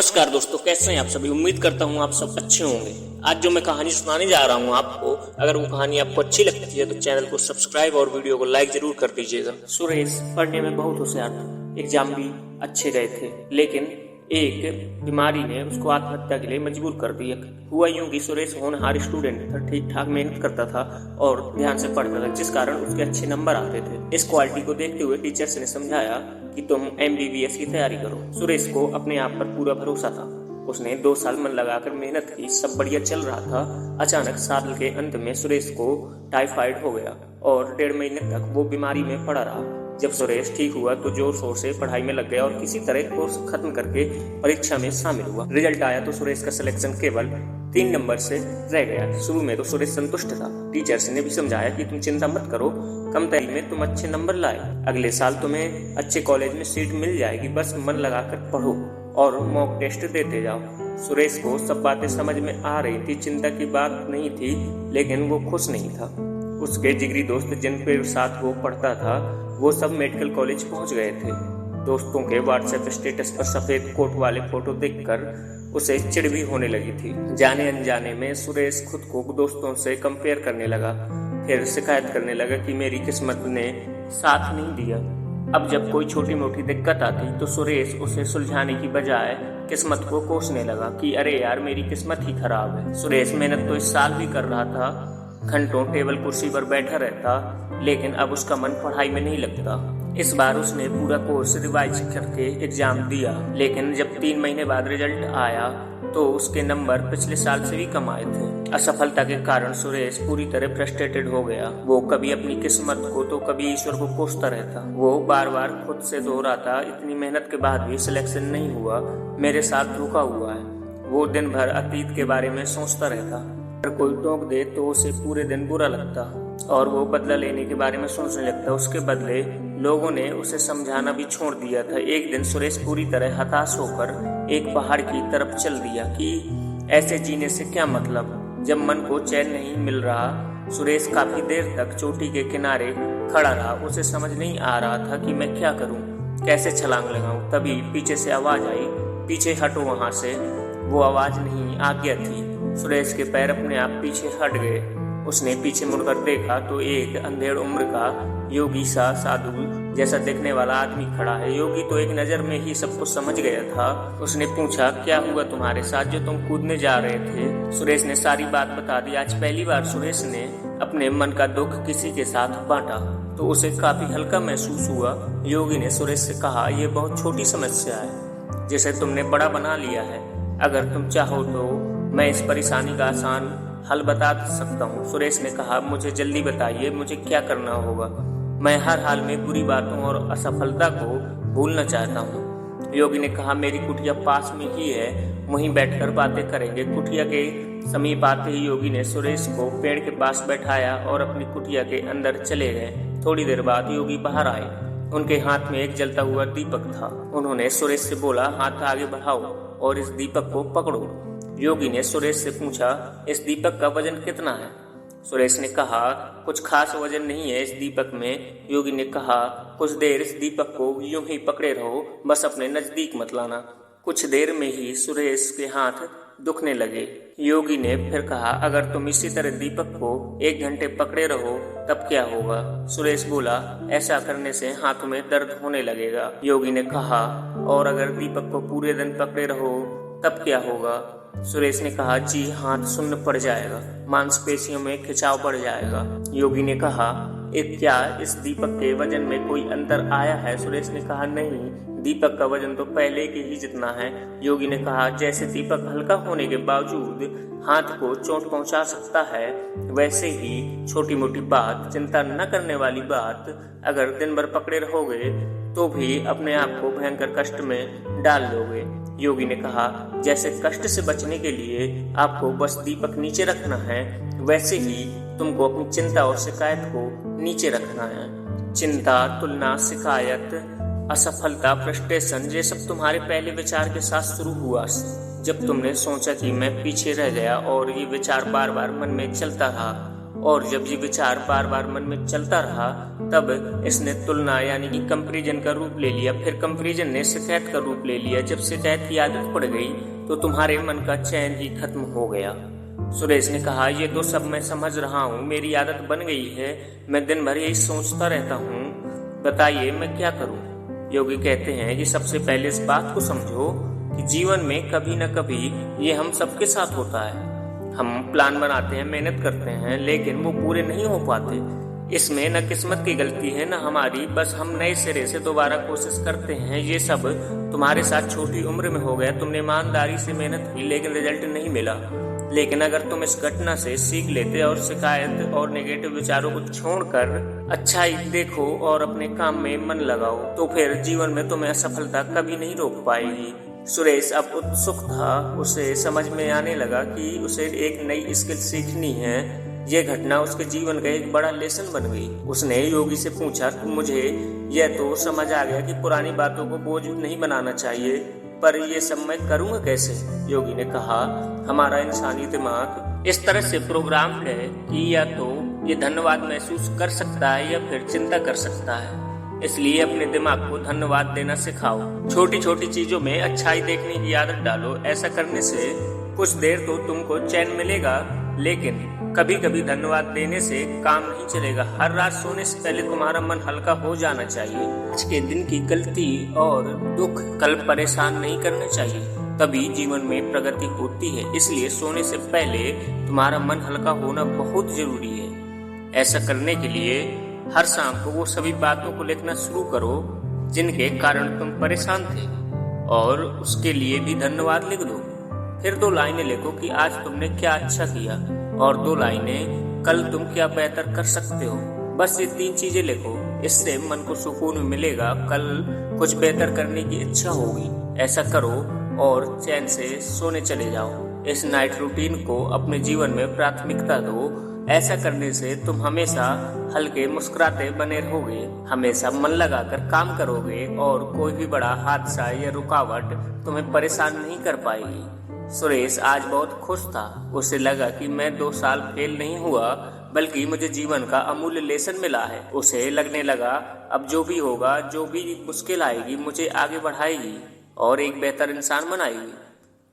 नमस्कार दोस्तों, कैसे हैं आप सभी। उम्मीद करता हूं आप सब अच्छे होंगे। आज जो मैं कहानी सुनाने जा रहा हूं आपको, अगर वो कहानी आपको अच्छी लगती है तो चैनल को सब्सक्राइब और वीडियो को लाइक जरूर कर दीजिएगा। सुरेश पढ़ने में बहुत होशियार था, एग्जाम भी अच्छे गए थे, लेकिन एक बीमारी ने उसको आत्महत्या के लिए मजबूर कर दिया। हुआ यूं कि सुरेश होनहार स्टूडेंट था, ठीक ठाक मेहनत करता था और ध्यान से पढ़ता था, जिस कारण उसके अच्छे नंबर आते थे। इस क्वालिटी को देखते हुए टीचर्स ने समझाया कि तुम MBBS की तैयारी करो। सुरेश को अपने आप पर पूरा भरोसा था। उसने 2 साल मन लगाकर मेहनत की, सब बढ़िया चल रहा था। अचानक साल के अंत में सुरेश को टाइफाइड हो गया और 1.5 महीने तक वो बीमारी में पड़ा रहा। जब सुरेश ठीक हुआ तो जोर शोर से पढ़ाई में लग गया और किसी तरह कोर्स खत्म करके परीक्षा में शामिल हुआ। रिजल्ट आया तो सुरेश का सिलेक्शन केवल 3 नंबर से रह गया। शुरू में तो सुरेश संतुष्ट था। टीचर्स ने भी समझाया कि तुम चिंता मत करो, कम तैयारी में तुम अच्छे नंबर लाए, अगले साल तुम्हें अच्छे कॉलेज में सीट मिल जाएगी, बस मन लगाकर पढ़ो और मॉक टेस्ट देते जाओ। सुरेश को सब बातें समझ में आ रही थी, चिंता की बात नहीं थी, लेकिन वो खुश नहीं था। उसके जिगरी दोस्त जिनके साथ वो पढ़ता था वो सब मेडिकल कॉलेज पहुंच गए थे। दोस्तों के व्हाट्सएप स्टेटस पर सफेद कोट वाले फोटो देखकर उसे चिढ़ भी होने लगी थी। जाने अनजाने में सुरेश खुद को दोस्तों से कंपेयर करने लगा, फिर शिकायत करने लगा कि मेरी किस्मत ने साथ नहीं दिया। अब जब कोई छोटी मोटी दिक्कत आती तो सुरेश उसे सुलझाने की बजाय किस्मत को कोसने लगा कि अरे यार मेरी किस्मत ही खराब है। सुरेश मेहनत तो इस साल भी कर रहा था, घंटों टेबल कुर्सी पर बैठा रहता, लेकिन अब उसका मन पढ़ाई में नहीं लगता। इस बार उसने पूरा कोर्स रिवाइज करके एग्जाम दिया, लेकिन जब 3 महीने बाद रिजल्ट आया तो उसके नंबर पिछले साल से भी कम आए थे। असफलता के कारण सुरेश पूरी तरह फ्रस्ट्रेटेड हो गया। वो कभी अपनी किस्मत को तो कभी ईश्वर को कोसता रहता। वो बार बार खुद से दोहराता, इतनी मेहनत के बाद भी सिलेक्शन नहीं हुआ, मेरे साथ धोखा हुआ है। वो दिन भर अतीत के बारे में सोचता रहता। अगर कोई टोक दे तो उसे पूरे दिन बुरा लगता और वो बदला लेने के बारे में सोचने लगता। उसके बदले लोगों ने उसे समझाना भी छोड़ दिया था। एक दिन सुरेश पूरी तरह हताश होकर एक पहाड़ की तरफ चल दिया कि ऐसे जीने से क्या मतलब, जब मन को चैन नहीं मिल रहा। सुरेश काफी देर तक चोटी के किनारे खड़ा रहा। उसे समझ नहीं आ रहा था कि मैं क्या करूं, कैसे छलांग लगाऊं। तभी पीछे से आवाज आई, पीछे हटो वहां से। वो आवाज नहीं, आज्ञा थी। सुरेश के पैर अपने आप पीछे हट गए। उसने पीछे मुड़कर देखा तो एक अंधेड़ उम्र का योगी सा साधु जैसा दिखने वाला आदमी खड़ा है। योगी तो एक नजर में ही सब कुछ समझ गया था। उसने पूछा, क्या हुआ तुम्हारे साथ जो तुम कूदने जा रहे थे। सुरेश ने सारी बात बता दी। आज पहली बार सुरेश ने अपने मन का दुख किसी के साथ बांटा तो उसे काफी हल्का महसूस हुआ। योगी ने सुरेश से कहा, यह बहुत छोटी समस्या है जिसे तुमने बड़ा बना लिया है। अगर तुम चाहो तो मैं इस परेशानी का आसान हल बता सकता हूँ। सुरेश ने कहा, मुझे जल्दी बताइए, मुझे क्या करना होगा। मैं हर हाल में बुरी बातों और असफलता को भूलना चाहता हूँ। योगी ने कहा, मेरी कुटिया पास में ही है, वहीं बैठकर बातें करेंगे। कुटिया के समीप आते ही योगी ने सुरेश को पेड़ के पास बैठाया और अपनी कुटिया के अंदर चले गए। थोड़ी देर बाद योगी बाहर आए। उनके हाथ में एक जलता हुआ दीपक था। उन्होंने सुरेश से बोला, हाथ आगे बढ़ाओ और इस दीपक को पकड़ो। योगी ने सुरेश से पूछा, इस दीपक का वजन कितना है। सुरेश ने कहा, कुछ खास वजन नहीं है इस दीपक में। योगी ने कहा, कुछ देर इस दीपक को यूं ही पकड़े रहो, बस अपने नजदीक मत लाना। कुछ देर में ही सुरेश के हाथ दुखने लगे। योगी ने फिर कहा, अगर तुम इसी तरह दीपक को 1 घंटे पकड़े रहो तब क्या होगा। सुरेश बोला, ऐसा करने से हाथों में दर्द होने लगेगा। योगी ने कहा, और अगर दीपक को पूरे दिन पकड़े रहो तब क्या होगा। सुरेश ने कहा, जी हाथ सुन्न पड़ जाएगा, मांसपेशियों में खिंचाव बढ़ जाएगा। योगी ने कहा, क्या इस दीपक के वजन में कोई अंतर आया है। सुरेश ने कहा, नहीं, दीपक का वजन तो पहले के ही जितना है। योगी ने कहा, जैसे दीपक हल्का होने के बावजूद हाथ को चोट पहुंचा सकता है, वैसे ही छोटी मोटी बात, चिंता न करने वाली बात अगर दिन भर पकड़े रहोगे तो भी अपने आप को भयंकर कष्ट में डाल लोगे। योगी ने कहा, जैसे कष्ट से बचने के लिए आपको बस दीपक नीचे रखना है, वैसे ही तुमको अपनी चिंता और शिकायत को नीचे रखना है। चिंता, तुलना, शिकायत, असफलता, फ्रस्ट्रेशन, ये सब तुम्हारे पहले विचार के साथ शुरू हुआ जब तुमने सोचा कि मैं पीछे रह गया, और ये विचार बार बार मन में चलता रहा। और जब ये विचार बार बार मन में चलता रहा तब इसने तुलना यानी कि कंपैरिजन का रूप ले लिया। फिर कंपैरिजन ने शिकायत का रूप ले लिया। जब शिकायत की आदत पड़ गई तो तुम्हारे मन का चैन ही खत्म हो गया। सुरेश ने कहा, ये तो सब मैं समझ रहा हूँ, मेरी आदत बन गई है, मैं दिन भर यही सोचता रहता हूँ, बताइए मैं क्या करूँ। योगी कहते हैं कि सबसे पहले इस बात को समझो कि जीवन में कभी न कभी ये हम सबके साथ होता है। हम प्लान बनाते हैं, मेहनत करते हैं, लेकिन वो पूरे नहीं हो पाते। इसमें न किस्मत की गलती है न हमारी, बस हम नए सिरे से दोबारा कोशिश करते हैं। ये सब तुम्हारे साथ छोटी उम्र में हो गया। तुमने ईमानदारी से मेहनत की लेकिन रिजल्ट नहीं मिला। लेकिन अगर तुम इस घटना से सीख लेते और शिकायत और नेगेटिव विचारों को छोड़कर अच्छाई देखो और अपने काम में मन लगाओ, तो फिर जीवन में तुम्हें असफलता कभी नहीं रोक पाएगी। सुरेश अब उत्सुक था। उसे समझ में आने लगा कि उसे एक नई स्किल सीखनी है। यह घटना उसके जीवन का एक बड़ा लेसन बन गई। उसने योगी से पूछा, मुझे यह तो समझ आ गया कि पुरानी बातों को बोझ नहीं बनाना चाहिए, पर यह सब मैं करूँगा कैसे? योगी ने कहा, हमारा इंसानी दिमाग इस तरह से प्रोग्राम है कि या तो ये धन्यवाद महसूस कर सकता है या फिर चिंता कर सकता है। इसलिए अपने दिमाग को धन्यवाद देना सिखाओ। छोटी छोटी चीजों में अच्छाई देखने की आदत डालो। ऐसा करने से कुछ देर तो तुमको चैन मिलेगा, लेकिन कभी कभी धन्यवाद देने से काम नहीं चलेगा। हर रात सोने से पहले तुम्हारा मन हल्का हो जाना चाहिए। आज के दिन की गलती और दुख कल परेशान नहीं करना चाहिए, तभी जीवन में प्रगति होती है। इसलिए सोने से पहले तुम्हारा मन हल्का होना बहुत जरूरी है। ऐसा करने के लिए हर शाम को वो सभी बातों को लिखना शुरू करो जिनके कारण तुम परेशान थे, और उसके लिए भी धन्यवाद लिख दो। फिर 2 लाइनें लिखो कि आज तुमने क्या अच्छा किया, और 2 लाइनें कल तुम क्या बेहतर कर सकते हो। बस ये 3 चीजें लिखो। इससे मन को सुकून मिलेगा, कल कुछ बेहतर करने की इच्छा होगी। ऐसा करो और चैन से सोने चले जाओ। इस नाइट रूटीन को अपने जीवन में प्राथमिकता दो। ऐसा करने से तुम हमेशा हल्के मुस्कुराते बने रहोगे, हमेशा मन लगाकर काम करोगे और कोई भी बड़ा हादसा या रुकावट तुम्हें परेशान नहीं कर पाएगी। सुरेश आज बहुत खुश था। उसे लगा कि मैं 2 साल फेल नहीं हुआ, बल्कि मुझे जीवन का अमूल्य लेसन मिला है। उसे लगने लगा अब जो भी होगा, जो भी मुश्किल आएगी, मुझे आगे बढ़ाएगी और एक बेहतर इंसान बनाएगी।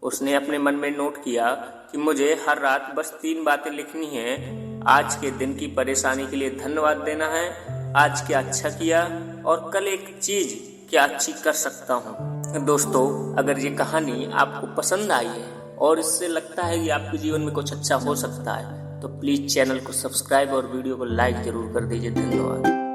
उसने अपने मन में नोट किया कि मुझे हर रात बस 3 बातें लिखनी हैं। आज के दिन की परेशानी के लिए धन्यवाद देना है, आज क्या अच्छा किया, और कल एक चीज क्या अच्छी कर सकता हूँ। दोस्तों, अगर ये कहानी आपको पसंद आई है और इससे लगता है कि आपके जीवन में कुछ अच्छा हो सकता है, तो प्लीज चैनल को सब्सक्राइब और वीडियो को लाइक जरूर कर दीजिए। धन्यवाद।